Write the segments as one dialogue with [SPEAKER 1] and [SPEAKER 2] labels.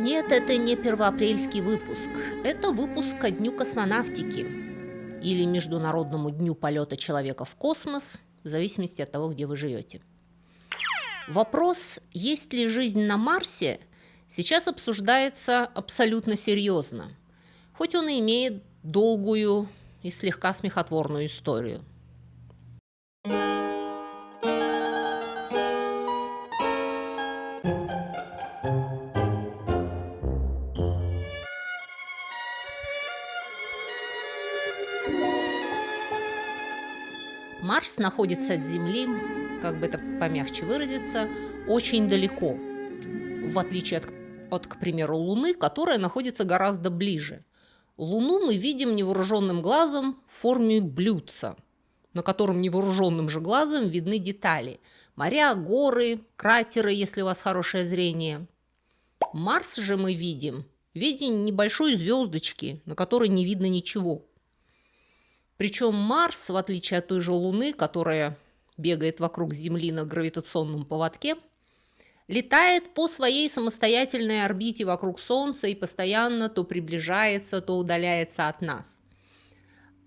[SPEAKER 1] Нет, это не первоапрельский выпуск. Это выпуск ко Дню космонавтики или Международному дню полета человека в космос, в зависимости от того, где вы живете. Вопрос, есть ли жизнь на Марсе, сейчас обсуждается абсолютно серьезно, хоть он и имеет долгую и слегка смехотворную историю. Марс находится от Земли, как бы это помягче выразиться, очень далеко, в отличие от, к примеру, Луны, которая находится гораздо ближе. Луну мы видим невооруженным глазом в форме блюдца, на котором невооруженным же глазом видны детали. Моря, горы, кратеры, если у вас хорошее зрение. Марс же мы видим в виде небольшой звездочки, на которой не видно ничего. Причем Марс, в отличие от той же Луны, которая бегает вокруг Земли на гравитационном поводке, летает по своей самостоятельной орбите вокруг Солнца и постоянно то приближается, то удаляется от нас.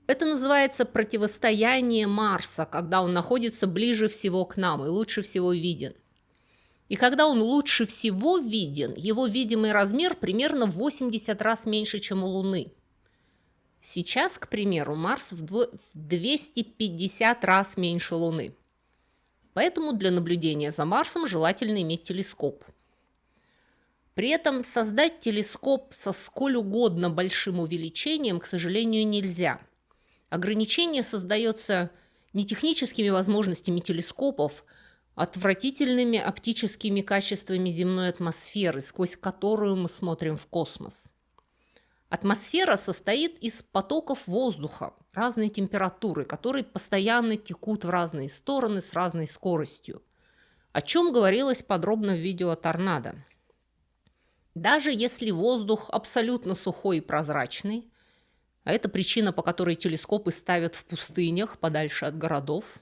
[SPEAKER 1] Это называется противостояние Марса, когда он находится ближе всего к нам и лучше всего виден. И когда он лучше всего виден, его видимый размер примерно в 80 раз меньше, чем у Луны. Сейчас, к примеру, Марс в 250 раз меньше Луны. Поэтому для наблюдения за Марсом желательно иметь телескоп. При этом создать телескоп со сколь угодно большим увеличением, к сожалению, нельзя. Ограничение создается не техническими возможностями телескопов, а отвратительными оптическими качествами земной атмосферы, сквозь которую мы смотрим в космос. Атмосфера состоит из потоков воздуха разной температуры, которые постоянно текут в разные стороны с разной скоростью, о чем говорилось подробно в видео о торнадо. Даже если воздух абсолютно сухой и прозрачный, а это причина, по которой телескопы ставят в пустынях, подальше от городов,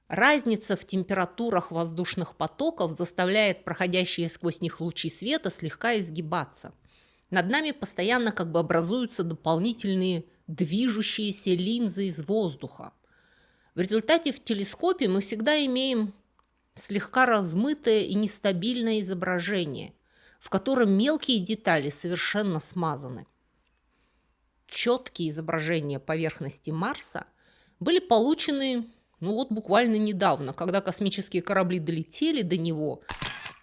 [SPEAKER 1] разница в температурах воздушных потоков заставляет проходящие сквозь них лучи света слегка изгибаться. Над нами постоянно как бы образуются дополнительные движущиеся линзы из воздуха. В результате в телескопе мы всегда имеем слегка размытое и нестабильное изображение, в котором мелкие детали совершенно смазаны. Четкие изображения поверхности Марса были получены буквально недавно, когда космические корабли долетели до него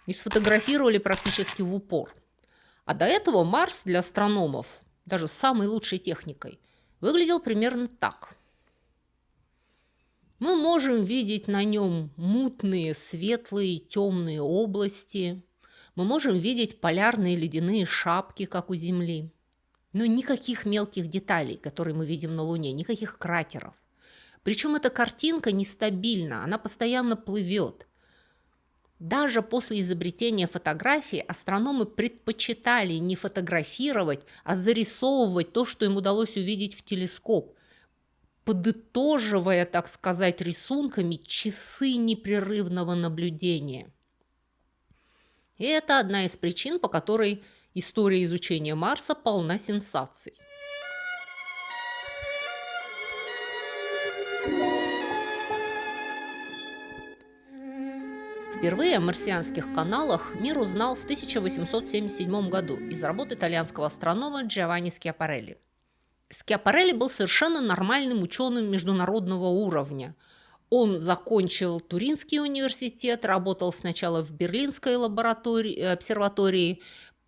[SPEAKER 1] и сфотографировали практически в упор. А до этого Марс для астрономов, даже с самой лучшей техникой, выглядел примерно так. Мы можем видеть на нем мутные, светлые, темные области. Мы можем видеть полярные ледяные шапки, как у Земли. Но никаких мелких деталей, которые мы видим на Луне, никаких кратеров. Причем эта картинка нестабильна, она постоянно плывет. Даже после изобретения фотографии астрономы предпочитали не фотографировать, а зарисовывать то, что им удалось увидеть в телескоп, подытоживая, так сказать, рисунками часы непрерывного наблюдения. И это одна из причин, по которой история изучения Марса полна сенсаций. Впервые о марсианских каналах мир узнал в 1877 году из работы итальянского астронома Джованни Скиапарелли. Скиапарелли был совершенно нормальным ученым международного уровня. Он закончил Туринский университет, работал сначала в Берлинской обсерватории,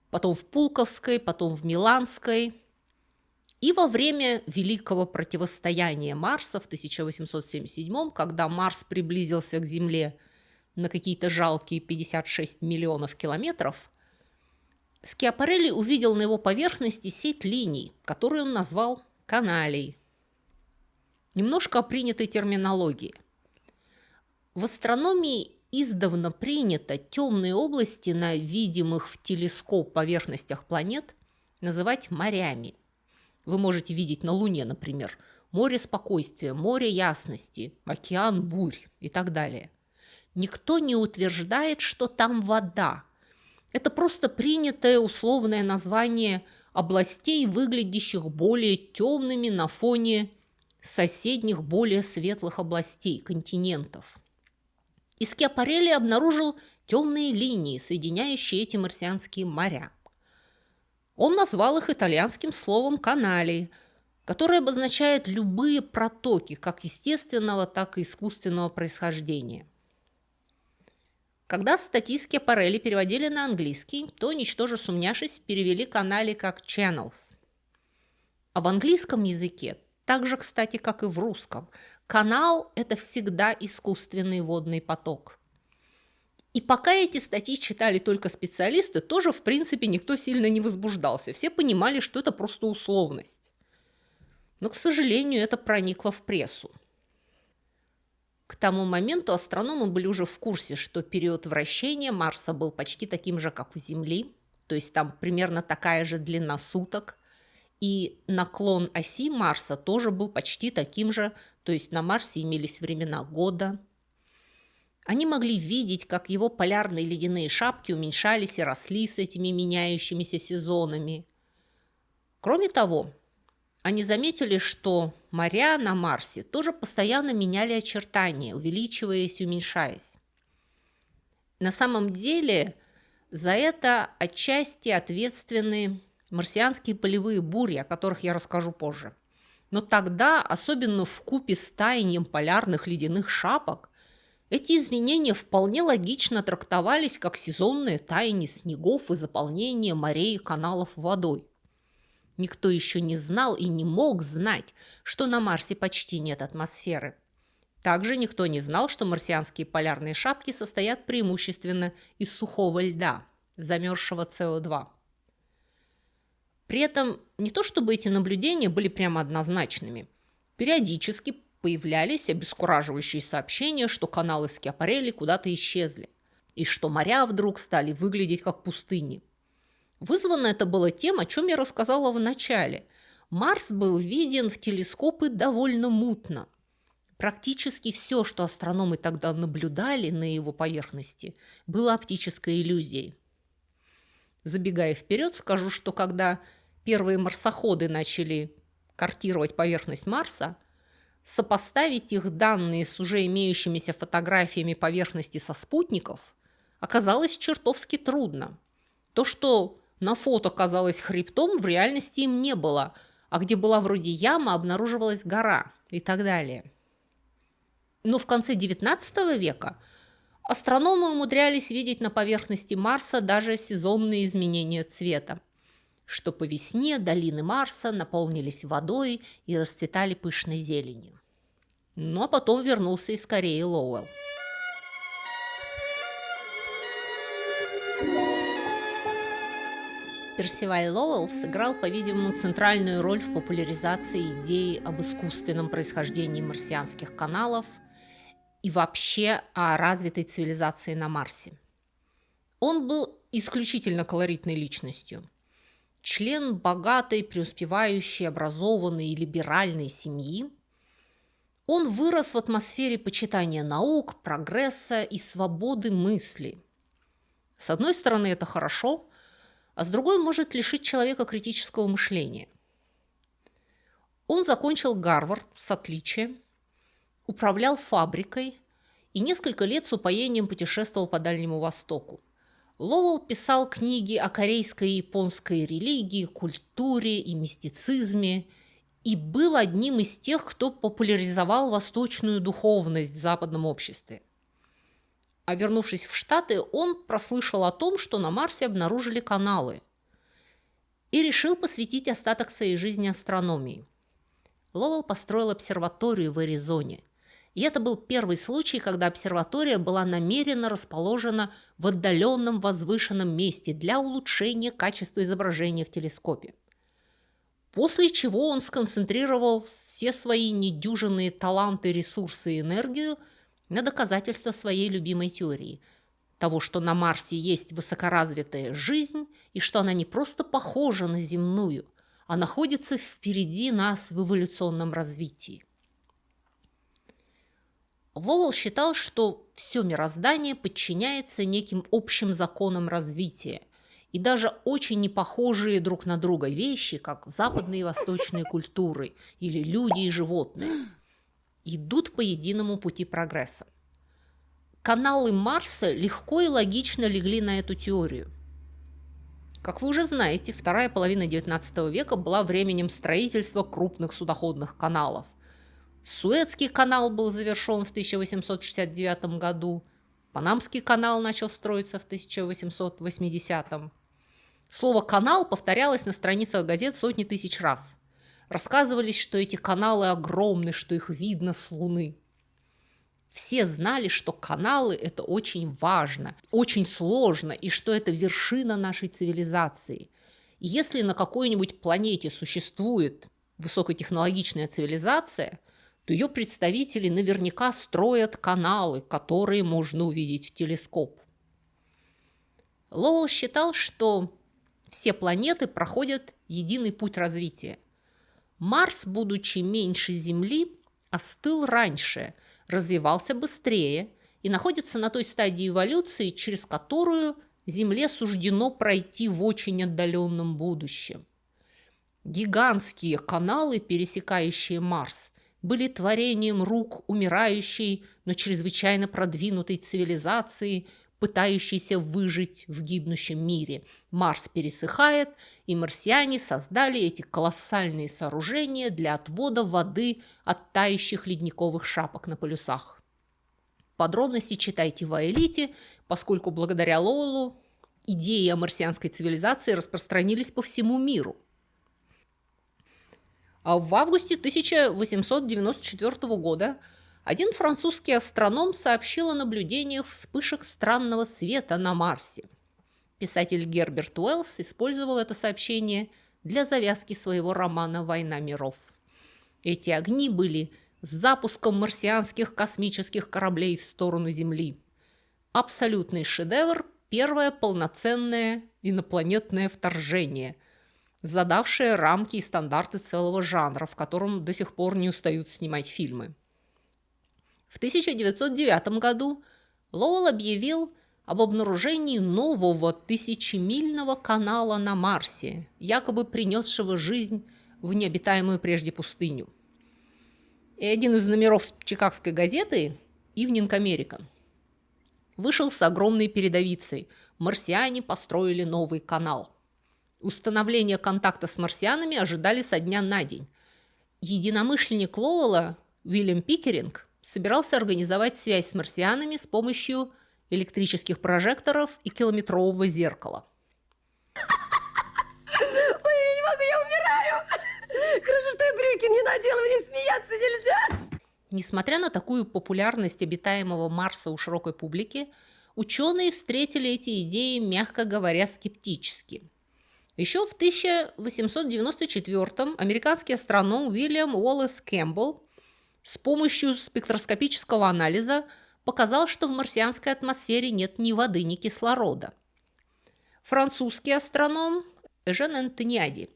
[SPEAKER 1] потом в Пулковской, потом в Миланской. И во время Великого противостояния Марса в 1877, когда Марс приблизился к Земле на какие-то жалкие 56 миллионов километров, Скиапарелли увидел на его поверхности сеть линий, которую он назвал каналей. Немножко о принятой терминологии. В астрономии издавна принято темные области на видимых в телескоп поверхностях планет называть морями. Вы можете видеть на Луне, например, море спокойствия, море ясности, океан бурь и так далее. Никто не утверждает, что там вода. Это просто принятое условное название областей, выглядящих более темными на фоне соседних более светлых областей, континентов. И Скиапарелли обнаружил темные линии, соединяющие эти марсианские моря. Он назвал их итальянским словом «канали», которое обозначает любые протоки, как естественного, так и искусственного происхождения. Когда статьи Скиапарелли переводили на английский, то, ничтоже сумняшись, перевели канали как channels. А в английском языке, так же, кстати, как и в русском, канал – это всегда искусственный водный поток. И пока эти статьи читали только специалисты, тоже, в принципе, никто сильно не возбуждался. Все понимали, что это просто условность. Но, к сожалению, это проникло в прессу. К тому моменту астрономы были уже в курсе, что период вращения Марса был почти таким же, как у Земли, то есть там примерно такая же длина суток, и наклон оси Марса тоже был почти таким же, то есть на Марсе имелись времена года. Они могли видеть, как его полярные ледяные шапки уменьшались и росли с этими меняющимися сезонами. Кроме того, они заметили, что моря на Марсе тоже постоянно меняли очертания, увеличиваясь и уменьшаясь. На самом деле за это отчасти ответственны марсианские полевые бури, о которых я расскажу позже. Но тогда, особенно вкупе с таянием полярных ледяных шапок, эти изменения вполне логично трактовались как сезонное таяние снегов и заполнение морей и каналов водой. Никто еще не знал и не мог знать, что на Марсе почти нет атмосферы. Также никто не знал, что марсианские полярные шапки состоят преимущественно из сухого льда, замерзшего СО2. При этом не то чтобы эти наблюдения были прямо однозначными. Периодически появлялись обескураживающие сообщения, что каналы Скиапарелли куда-то исчезли, и что моря вдруг стали выглядеть как пустыни. Вызвано это было тем, о чем я рассказала в начале. Марс был виден в телескопы довольно мутно. Практически все, что астрономы тогда наблюдали на его поверхности, было оптической иллюзией. Забегая вперед, скажу, что когда первые марсоходы начали картировать поверхность Марса, сопоставить их данные с уже имеющимися фотографиями поверхности со спутников оказалось чертовски трудно. То, что на фото казалось хребтом, в реальности им не было, а где была вроде яма, обнаруживалась гора и так далее. Но в конце XIX века астрономы умудрялись видеть на поверхности Марса даже сезонные изменения цвета, что по весне долины Марса наполнились водой и расцветали пышной зеленью. Ну а потом вернулся из Кореи Лоуэлл. Персиваль Лоуэлл сыграл, по-видимому, центральную роль в популяризации идеи об искусственном происхождении марсианских каналов и вообще о развитой цивилизации на Марсе. Он был исключительно колоритной личностью. Член богатой, преуспевающей, образованной и либеральной семьи, он вырос в атмосфере почитания наук, прогресса и свободы мысли. С одной стороны, это хорошо, а с другой может лишить человека критического мышления. Он закончил Гарвард с отличием, управлял фабрикой и несколько лет с упоением путешествовал по Дальнему Востоку. Лоуэлл писал книги о корейской и японской религии, культуре и мистицизме и был одним из тех, кто популяризовал восточную духовность в западном обществе. А вернувшись в Штаты, он прослышал о том, что на Марсе обнаружили каналы, и решил посвятить остаток своей жизни астрономии. Лоуэлл построил обсерваторию в Аризоне. И это был первый случай, когда обсерватория была намеренно расположена в отдаленном возвышенном месте для улучшения качества изображения в телескопе. После чего он сконцентрировал все свои недюжинные таланты, ресурсы и энергию на доказательство своей любимой теории – того, что на Марсе есть высокоразвитая жизнь и что она не просто похожа на земную, а находится впереди нас в эволюционном развитии. Лоуэлл считал, что все мироздание подчиняется неким общим законам развития, и даже очень непохожие друг на друга вещи, как западные и восточные культуры или люди и животные, идут по единому пути прогресса. Каналы Марса легко и логично легли на эту теорию. Как вы уже знаете, вторая половина XIX века была временем строительства крупных судоходных каналов. Суэцкий канал был завершен в 1869 году, Панамский канал начал строиться в 1880. Слово «канал» повторялось на страницах газет сотни тысяч раз. Рассказывались, что эти каналы огромны, что их видно с Луны. Все знали, что каналы – это очень важно, очень сложно, и что это вершина нашей цивилизации. И если на какой-нибудь планете существует высокотехнологичная цивилизация, то ее представители наверняка строят каналы, которые можно увидеть в телескоп. Лоуэлл считал, что все планеты проходят единый путь развития. Марс, будучи меньше Земли, остыл раньше, развивался быстрее и находится на той стадии эволюции, через которую Земле суждено пройти в очень отдаленном будущем. Гигантские каналы, пересекающие Марс, были творением рук умирающей, но чрезвычайно продвинутой цивилизации, пытающейся выжить в гибнущем мире. Марс пересыхает, и марсиане создали эти колоссальные сооружения для отвода воды от тающих ледниковых шапок на полюсах. Подробности читайте в «Аэлите», поскольку благодаря Лоуэллу идеи о марсианской цивилизации распространились по всему миру. А в августе 1894 года один французский астроном сообщил о наблюдениях вспышек странного света на Марсе. Писатель Герберт Уэллс использовал это сообщение для завязки своего романа «Война миров». Эти огни были запуском марсианских космических кораблей в сторону Земли. Абсолютный шедевр – первое полноценное инопланетное вторжение, задавшее рамки и стандарты целого жанра, в котором до сих пор не устают снимать фильмы. В 1909 году Лоуэлл объявил об обнаружении нового тысячемильного канала на Марсе, якобы принесшего жизнь в необитаемую прежде пустыню. И один из номеров чикагской газеты «Evening American» вышел с огромной передовицей: «Марсиане построили новый канал». Установление контакта с марсианами ожидали со дня на день. Единомышленник Лоуэлла Уильям Пикеринг собирался организовать связь с марсианами с помощью электрических прожекторов и километрового зеркала.
[SPEAKER 2] Ой, я не могу, я умираю! Хорошо, что я брюки не надела, в них смеяться нельзя!
[SPEAKER 1] Несмотря на такую популярность обитаемого Марса у широкой публики, ученые встретили эти идеи, мягко говоря, скептически. Еще в 1894-м американский астроном Уильям Уоллес Кэмпбелл с помощью спектроскопического анализа показал, что в марсианской атмосфере нет ни воды, ни кислорода. Французский астроном Эжен Антониади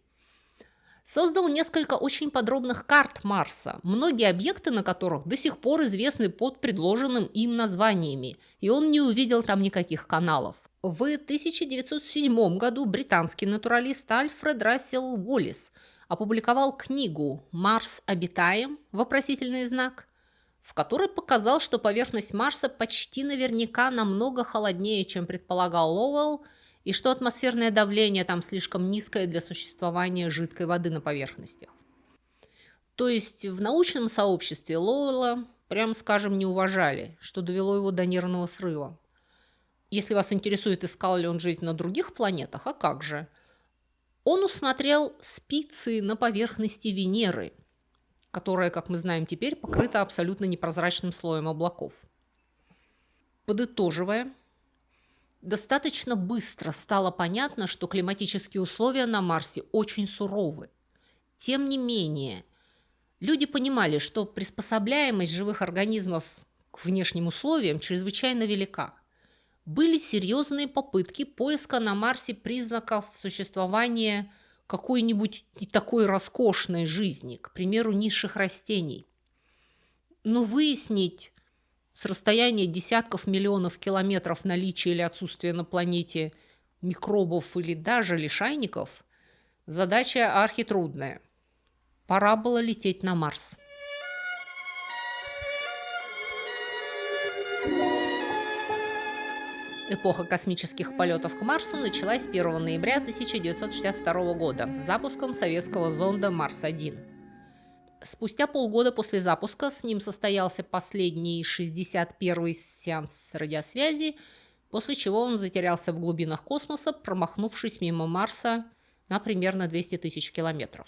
[SPEAKER 1] создал несколько очень подробных карт Марса, многие объекты на которых до сих пор известны под предложенным им названиями, и он не увидел там никаких каналов. В 1907 году британский натуралист Альфред Рассел Уоллес опубликовал книгу «Марс обитаем?» вопросительный знак, в которой показал, что поверхность Марса почти наверняка намного холоднее, чем предполагал Лоуэлл, и что атмосферное давление там слишком низкое для существования жидкой воды на поверхностях. То есть в научном сообществе Лоуэлла, прямо скажем, не уважали, что довело его до нервного срыва. Если вас интересует, искал ли он жизнь на других планетах, а как же? Он усмотрел спицы на поверхности Венеры, которая, как мы знаем теперь, покрыта абсолютно непрозрачным слоем облаков. Подытоживая, достаточно быстро стало понятно, что климатические условия на Марсе очень суровы. Тем не менее, люди понимали, что приспособляемость живых организмов к внешним условиям чрезвычайно велика. Были серьезные попытки поиска на Марсе признаков существования какой-нибудь не такой роскошной жизни, к примеру, низших растений. Но выяснить с расстояния десятков миллионов километров наличие или отсутствие на планете микробов или даже лишайников – задача архитрудная. Пора было лететь на Марс. Эпоха космических полетов к Марсу началась 1 ноября 1962 года запуском советского зонда «Марс-1». Спустя полгода после запуска с ним состоялся последний 61-й сеанс радиосвязи, после чего он затерялся в глубинах космоса, промахнувшись мимо Марса на примерно 200 тысяч километров.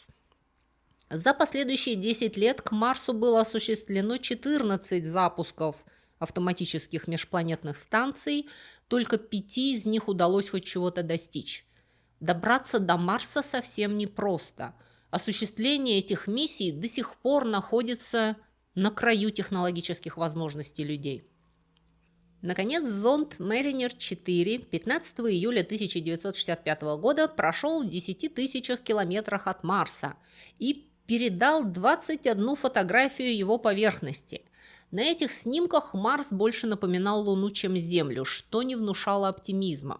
[SPEAKER 1] За последующие 10 лет к Марсу было осуществлено 14 запусков автоматических межпланетных станций, только 5 из них удалось хоть чего-то достичь. Добраться до Марса совсем непросто. Осуществление этих миссий до сих пор находится на краю технологических возможностей людей. Наконец, зонд Mariner-4 15 июля 1965 года прошел в 10 тысячах километрах от Марса и передал 21 фотографию его поверхности. На этих снимках Марс больше напоминал Луну, чем Землю, что не внушало оптимизма.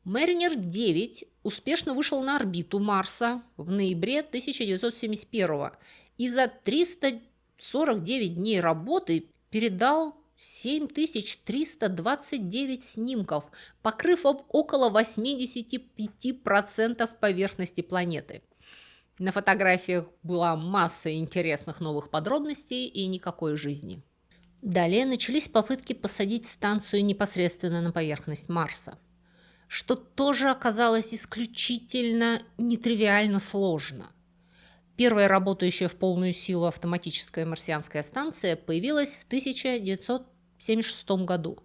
[SPEAKER 1] Mariner 9 успешно вышел на орбиту Марса в ноябре 1971 и за 349 дней работы передал 7329 снимков, покрыв около 85% поверхности планеты. На фотографиях была масса интересных новых подробностей и никакой жизни. Далее начались попытки посадить станцию непосредственно на поверхность Марса, что тоже оказалось исключительно нетривиально сложно. Первая работающая в полную силу автоматическая марсианская станция появилась в 1976 году.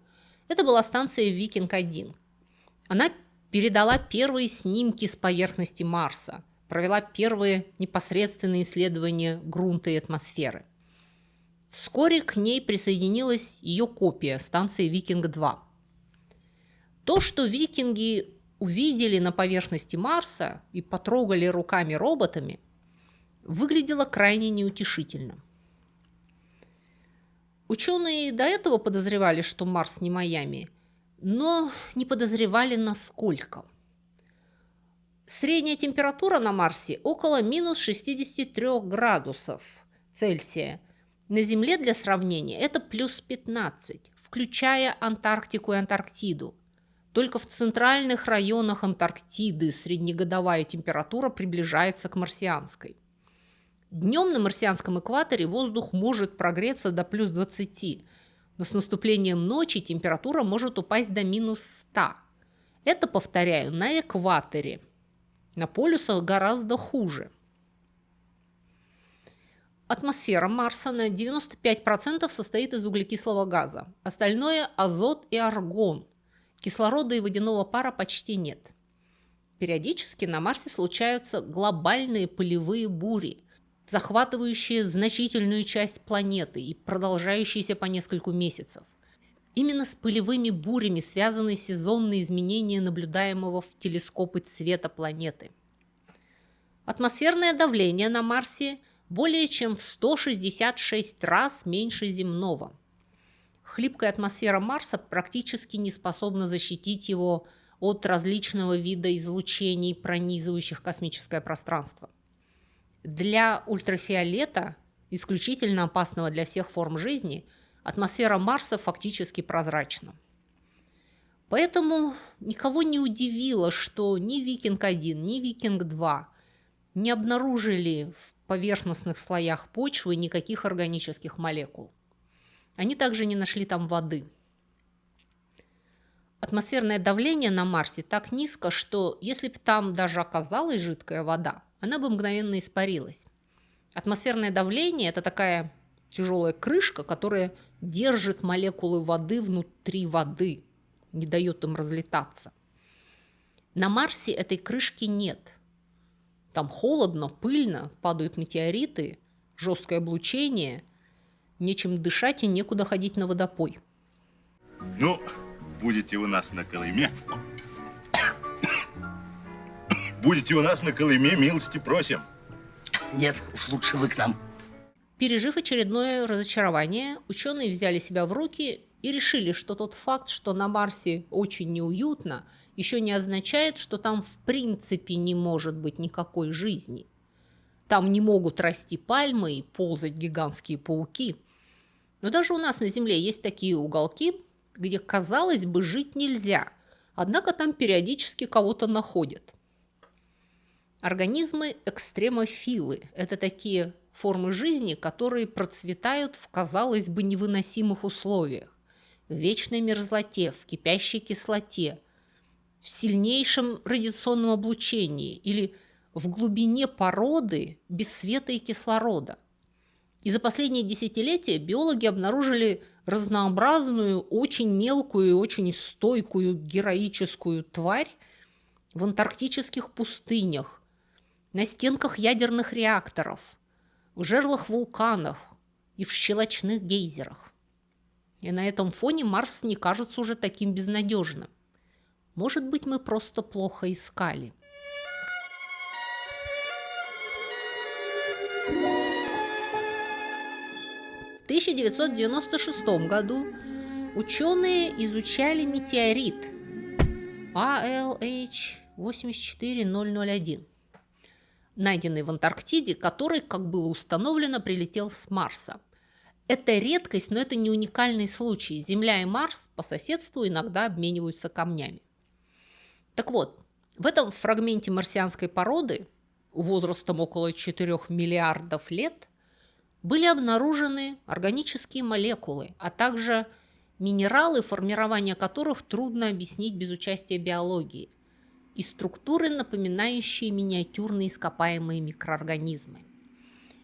[SPEAKER 1] Это была станция «Викинг-1». Она передала первые снимки с поверхности Марса, провела первые непосредственные исследования грунта и атмосферы. Вскоре к ней присоединилась ее копия, станция «Викинг-2». То, что викинги увидели на поверхности Марса и потрогали руками-роботами, выглядело крайне неутешительно. Ученые до этого подозревали, что Марс не Майами, но не подозревали насколько. Средняя температура на Марсе около минус 63 градусов Цельсия. На Земле, для сравнения, это плюс 15, включая Антарктику и Антарктиду. Только в центральных районах Антарктиды среднегодовая температура приближается к марсианской. Днем на марсианском экваторе воздух может прогреться до плюс 20, но с наступлением ночи температура может упасть до минус 100. Это, повторяю, на экваторе. На полюсах гораздо хуже. Атмосфера Марса на 95% состоит из углекислого газа. Остальное – азот и аргон. Кислорода и водяного пара почти нет. Периодически на Марсе случаются глобальные пылевые бури, захватывающие значительную часть планеты и продолжающиеся по несколько месяцев. Именно с пылевыми бурями связаны сезонные изменения наблюдаемого в телескопы цвета планеты. Атмосферное давление на Марсе более чем в 166 раз меньше земного. Хлипкая атмосфера Марса практически не способна защитить его от различного вида излучений, пронизывающих космическое пространство. Для ультрафиолета, исключительно опасного для всех форм жизни, атмосфера Марса фактически прозрачна. Поэтому никого не удивило, что ни Викинг-1, ни Викинг-2 не обнаружили в поверхностных слоях почвы никаких органических молекул. Они также не нашли там воды. Атмосферное давление на Марсе так низко, что если бы там даже оказалась жидкая вода, она бы мгновенно испарилась. Атмосферное давление – это такая тяжелая крышка, которая держит молекулы воды внутри воды, не дает им разлетаться. На Марсе этой крышки нет. Там холодно, пыльно, падают метеориты, жесткое облучение, нечем дышать и некуда ходить на водопой.
[SPEAKER 3] Ну, будете у нас на Колыме. Будете у нас на Колыме, милости просим.
[SPEAKER 4] Нет, уж лучше вы к нам.
[SPEAKER 1] Пережив очередное разочарование, ученые взяли себя в руки и решили, что тот факт, что на Марсе очень неуютно, еще не означает, что там в принципе не может быть никакой жизни. Там не могут расти пальмы и ползать гигантские пауки. Но даже у нас на Земле есть такие уголки, где, казалось бы, жить нельзя, однако там периодически кого-то находят. Организмы экстремофилы – это такие формы жизни, которые процветают в, казалось бы, невыносимых условиях. В вечной мерзлоте, в кипящей кислоте, в сильнейшем радиационном облучении или в глубине породы без света и кислорода. И за последние десятилетия биологи обнаружили разнообразную, очень мелкую и очень стойкую героическую тварь в антарктических пустынях, на стенках ядерных реакторов, в жерлах вулканов и в щелочных гейзерах. И на этом фоне Марс не кажется уже таким безнадежным. Может быть, мы просто плохо искали. В 1996 году ученые изучали метеорит ALH-84001, найденный в Антарктиде, который, как было установлено, прилетел с Марса. Это редкость, но это не уникальный случай. Земля и Марс по соседству иногда обмениваются камнями. Так вот, в этом фрагменте марсианской породы возрастом около 4 миллиардов лет были обнаружены органические молекулы, а также минералы, формирование которых трудно объяснить без участия биологии, и структуры, напоминающие миниатюрные ископаемые микроорганизмы.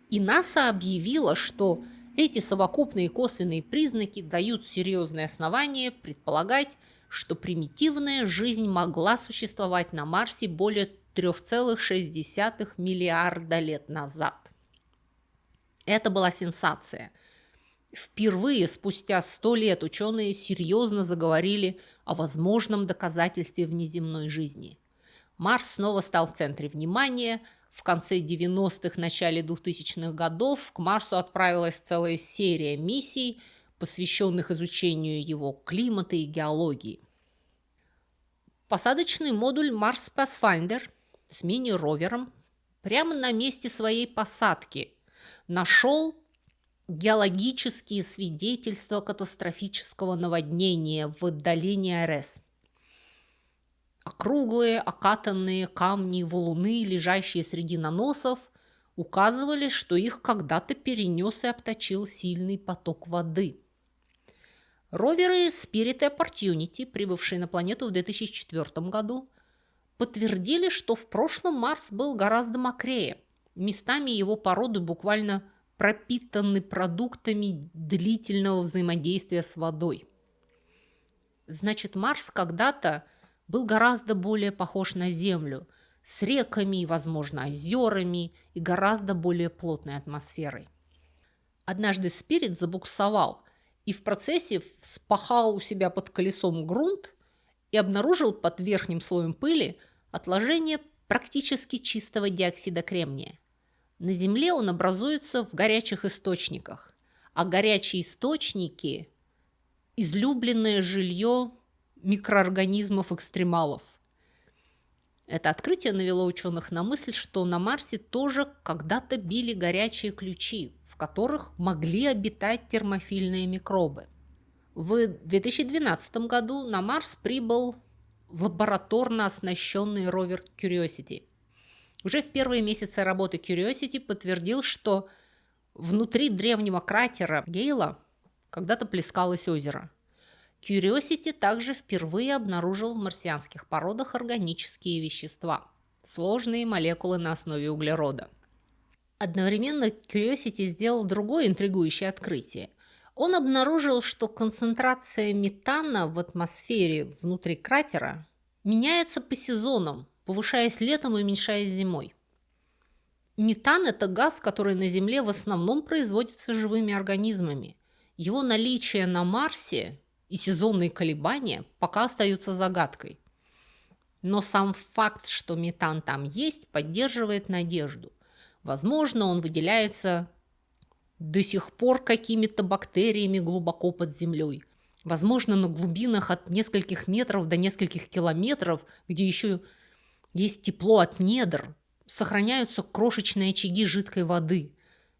[SPEAKER 1] И НАСА объявила, что эти совокупные косвенные признаки дают серьезное основание предполагать, что примитивная жизнь могла существовать на Марсе более 3,6 миллиарда лет назад. Это была сенсация. Впервые спустя 100 лет ученые серьезно заговорили о возможном доказательстве внеземной жизни. Марс снова стал в центре внимания. В конце 90-х, начале 2000-х годов к Марсу отправилась целая серия миссий, посвященных изучению его климата и геологии. Посадочный модуль Mars Pathfinder с мини-ровером прямо на месте своей посадки нашел геологические свидетельства катастрофического наводнения в отдалении АРС. Округлые, окатанные камни и валуны, лежащие среди наносов, указывали, что их когда-то перенес и обточил сильный поток воды. Роверы Spirit и Opportunity, прибывшие на планету в 2004 году, подтвердили, что в прошлом Марс был гораздо мокрее. Местами его породы буквально пропитаны продуктами длительного взаимодействия с водой. Значит, Марс когда-то был гораздо более похож на Землю, с реками, возможно, озерами и гораздо более плотной атмосферой. Однажды Spirit забуксовал и в процессе вспахал у себя под колесом грунт и обнаружил под верхним слоем пыли отложение практически чистого диоксида кремния. На Земле он образуется в горячих источниках, а горячие источники – излюбленное жилье микроорганизмов-экстремалов. Это открытие навело ученых на мысль, что на Марсе тоже когда-то били горячие ключи, в которых могли обитать термофильные микробы. В 2012 году на Марс прибыл лабораторно оснащенный ровер Curiosity. Уже в первые месяцы работы Curiosity подтвердил, что внутри древнего кратера Гейла когда-то плескалось озеро. Curiosity также впервые обнаружил в марсианских породах органические вещества, сложные молекулы на основе углерода. Одновременно Curiosity сделал другое интригующее открытие. Он обнаружил, что концентрация метана в атмосфере внутри кратера меняется по сезонам, повышаясь летом и уменьшаясь зимой. Метан – это газ, который на Земле в основном производится живыми организмами. Его наличие на Марсе и сезонные колебания пока остаются загадкой. Но сам факт, что метан там есть, поддерживает надежду. Возможно, он выделяется до сих пор какими-то бактериями глубоко под землей. Возможно, на глубинах от нескольких метров до нескольких километров, где еще есть тепло от недр, сохраняются крошечные очаги жидкой воды.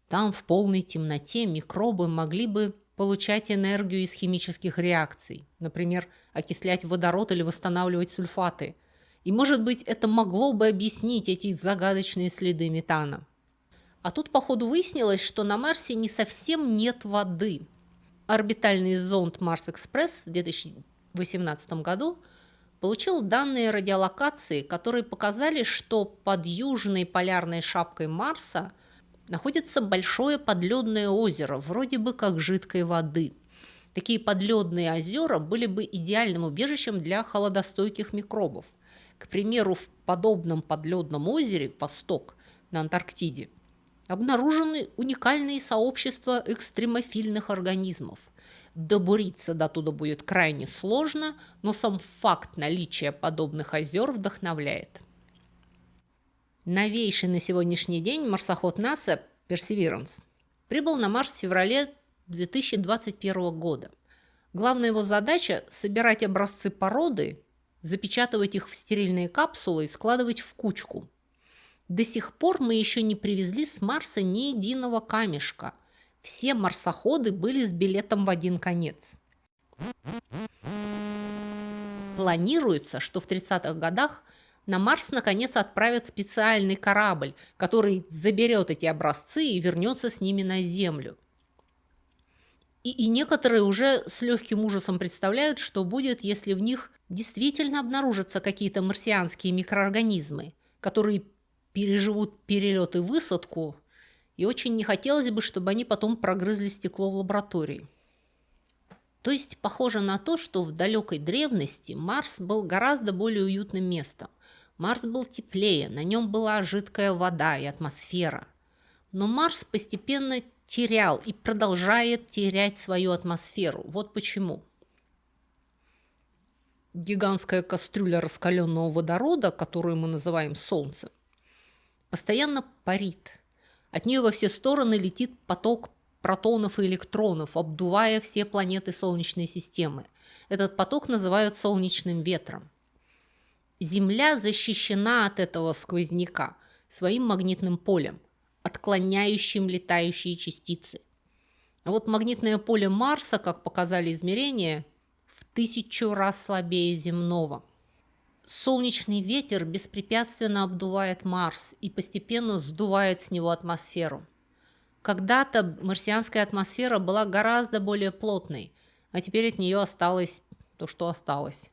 [SPEAKER 1] Там в полной темноте микробы могли бы получать энергию из химических реакций, например, окислять водород или восстанавливать сульфаты. И, может быть, это могло бы объяснить эти загадочные следы метана. А тут, походу, выяснилось, что на Марсе не совсем нет воды. Орбитальный зонд Марс-Экспресс в 2018 году получил данные радиолокации, которые показали, что под южной полярной шапкой Марса находится большое подледное озеро, вроде бы как жидкой воды. Такие подледные озера были бы идеальным убежищем для холодостойких микробов. К примеру, в подобном подледном озере «Восток» на Антарктиде обнаружены уникальные сообщества экстремофильных организмов. Добуриться до туда будет крайне сложно, но сам факт наличия подобных озер вдохновляет. Новейший на сегодняшний день марсоход НАСА Perseverance прибыл на Марс в феврале 2021 года. Главная его задача – собирать образцы породы, запечатывать их в стерильные капсулы и складывать в кучку. До сих пор мы еще не привезли с Марса ни единого камешка. Все марсоходы были с билетом в один конец. Планируется, что в 30-х годах на Марс наконец отправят специальный корабль, который заберет эти образцы и вернется с ними на Землю. И некоторые уже с легким ужасом представляют, что будет, если в них действительно обнаружатся какие-то марсианские микроорганизмы, которые переживут перелет и высадку, и очень не хотелось бы, чтобы они потом прогрызли стекло в лаборатории. То есть похоже на то, что в далекой древности Марс был гораздо более уютным местом. Марс был теплее, на нем была жидкая вода и атмосфера. Но Марс постепенно терял и продолжает терять свою атмосферу. Вот почему. Гигантская кастрюля раскаленного водорода, которую мы называем Солнцем, постоянно парит. От нее во все стороны летит поток протонов и электронов, обдувая все планеты Солнечной системы. Этот поток называют солнечным ветром. Земля защищена от этого сквозняка своим магнитным полем, отклоняющим летающие частицы. А вот магнитное поле Марса, как показали измерения, в 1000 раз слабее земного. Солнечный ветер беспрепятственно обдувает Марс и постепенно сдувает с него атмосферу. Когда-то марсианская атмосфера была гораздо более плотной, а теперь от нее осталось то, что осталось.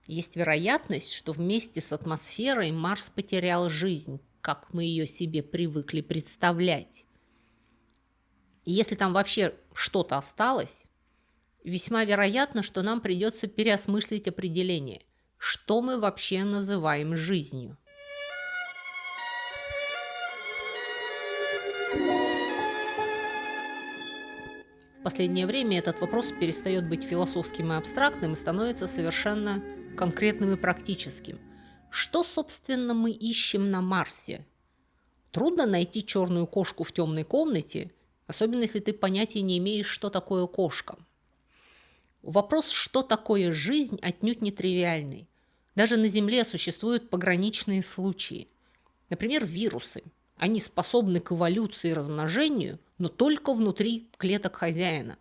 [SPEAKER 1] Есть вероятность, что вместе с атмосферой Марс потерял жизнь, как мы ее себе привыкли представлять. И если там вообще что-то осталось, весьма вероятно, что нам придется переосмыслить определение, что мы вообще называем жизнью. В последнее время этот вопрос перестает быть философским и абстрактным и становится совершенно конкретным и практическим. Что, собственно, мы ищем на Марсе? Трудно найти черную кошку в темной комнате, особенно если ты понятия не имеешь, что такое кошка. Вопрос, что такое жизнь, отнюдь не тривиальный. Даже на Земле существуют пограничные случаи. Например, вирусы. Они способны к эволюции и размножению, но только внутри клеток хозяина.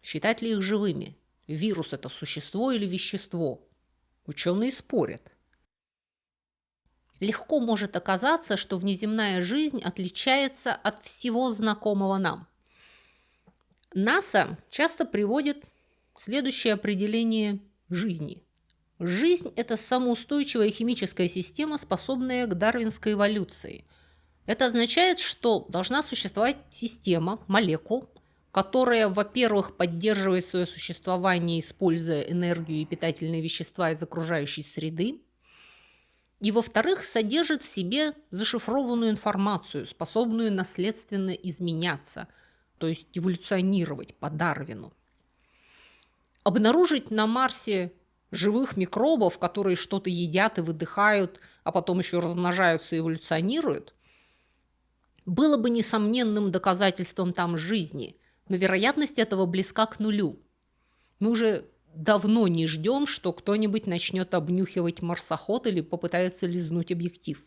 [SPEAKER 1] Считать ли их живыми? Вирус – это существо или вещество? Ученые спорят. Легко может оказаться, что внеземная жизнь отличается от всего знакомого нам. НАСА часто приводит следующее определение жизни. Жизнь – это самоустойчивая химическая система, способная к дарвинской эволюции. Это означает, что должна существовать система молекул, которая, во-первых, поддерживает свое существование, используя энергию и питательные вещества из окружающей среды, и, во-вторых, содержит в себе зашифрованную информацию, способную наследственно изменяться, то есть эволюционировать по Дарвину. Обнаружить на Марсе живых микробов, которые что-то едят и выдыхают, а потом еще размножаются и эволюционируют, было бы несомненным доказательством там жизни, но вероятность этого близка к нулю. Мы уже давно не ждем, что кто-нибудь начнет обнюхивать марсоход или попытается лизнуть объектив.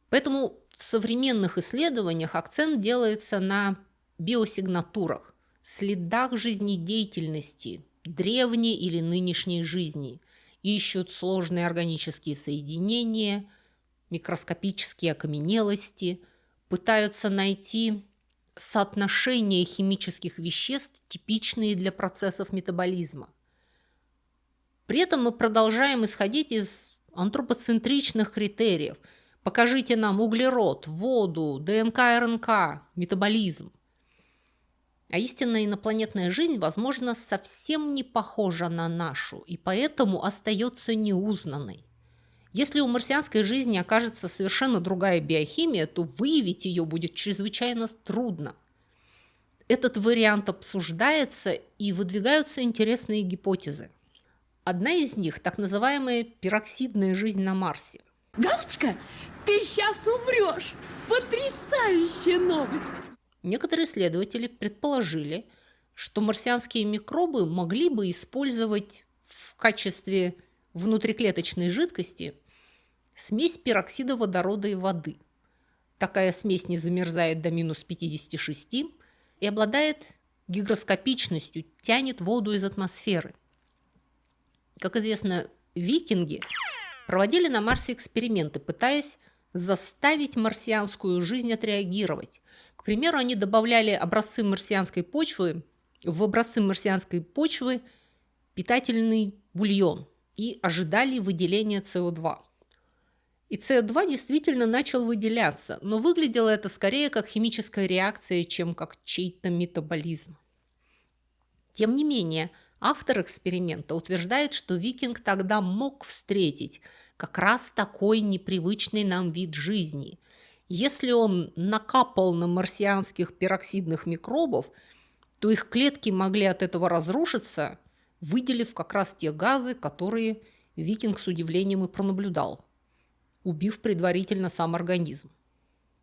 [SPEAKER 1] Поэтому в современных исследованиях акцент делается на биосигнатурах, следах жизнедеятельности древней или нынешней жизни. Ищут сложные органические соединения, микроскопические окаменелости, пытаются найти соотношение химических веществ, типичные для процессов метаболизма. При этом мы продолжаем исходить из антропоцентричных критериев. Покажите нам углерод, воду, ДНК, РНК, метаболизм. А истинная инопланетная жизнь, возможно, совсем не похожа на нашу и поэтому остается неузнанной. Если у марсианской жизни окажется совершенно другая биохимия, то выявить ее будет чрезвычайно трудно. Этот вариант обсуждается и выдвигаются интересные гипотезы. Одна из них – так называемая пироксидная жизнь на Марсе.
[SPEAKER 5] Галочка, ты сейчас умрешь! Потрясающая новость!
[SPEAKER 1] Некоторые исследователи предположили, что марсианские микробы могли бы использовать в качестве внутриклеточной жидкости смесь пероксида водорода и воды. Такая смесь не замерзает до минус 56 и обладает гигроскопичностью, тянет воду из атмосферы. Как известно, викинги проводили на Марсе эксперименты, пытаясь заставить марсианскую жизнь отреагировать. К примеру, они добавляли в образцы марсианской почвы питательный бульон и ожидали выделения СО2. И СО2 действительно начал выделяться, но выглядело это скорее как химическая реакция, чем как чей-то метаболизм. Тем не менее, автор эксперимента утверждает, что викинг тогда мог встретить как раз такой непривычный нам вид жизни. Если он накапал на марсианских пероксидных микробов, то их клетки могли от этого разрушиться, выделив как раз те газы, которые викинг с удивлением и пронаблюдал, убив предварительно сам организм,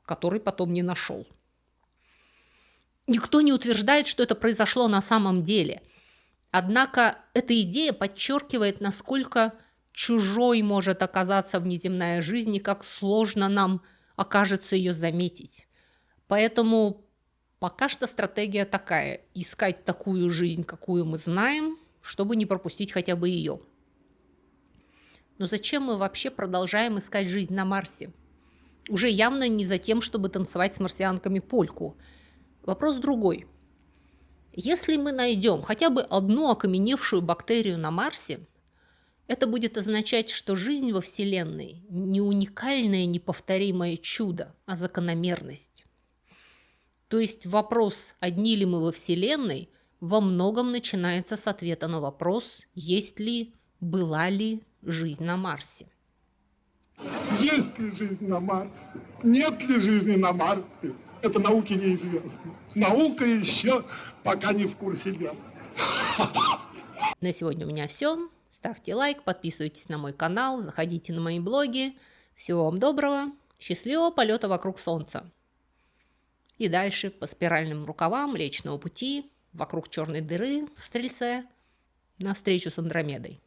[SPEAKER 1] который потом не нашел. Никто не утверждает, что это произошло на самом деле. Однако эта идея подчеркивает, насколько чужой может оказаться внеземная жизнь и как сложно нам окажется ее заметить. Поэтому пока что стратегия такая – искать такую жизнь, какую мы знаем, чтобы не пропустить хотя бы ее. Но зачем мы вообще продолжаем искать жизнь на Марсе? Уже явно не за тем, чтобы танцевать с марсианками польку. Вопрос другой. Если мы найдем хотя бы одну окаменевшую бактерию на Марсе, это будет означать, что жизнь во Вселенной не уникальное неповторимое чудо, а закономерность. То есть вопрос, одни ли мы во Вселенной, во многом начинается с ответа на вопрос, есть ли, была ли жизнь на Марсе.
[SPEAKER 6] Есть ли жизнь на Марсе? Нет ли жизни на Марсе? Это науке неизвестно. Наука еще пока не в курсе дела.
[SPEAKER 1] На сегодня у меня все. Ставьте лайк, подписывайтесь на мой канал, заходите на мои блоги. Всего вам доброго, счастливого полета вокруг Солнца. И дальше по спиральным рукавам Млечного Пути, вокруг черной дыры в Стрельце, навстречу с Андромедой.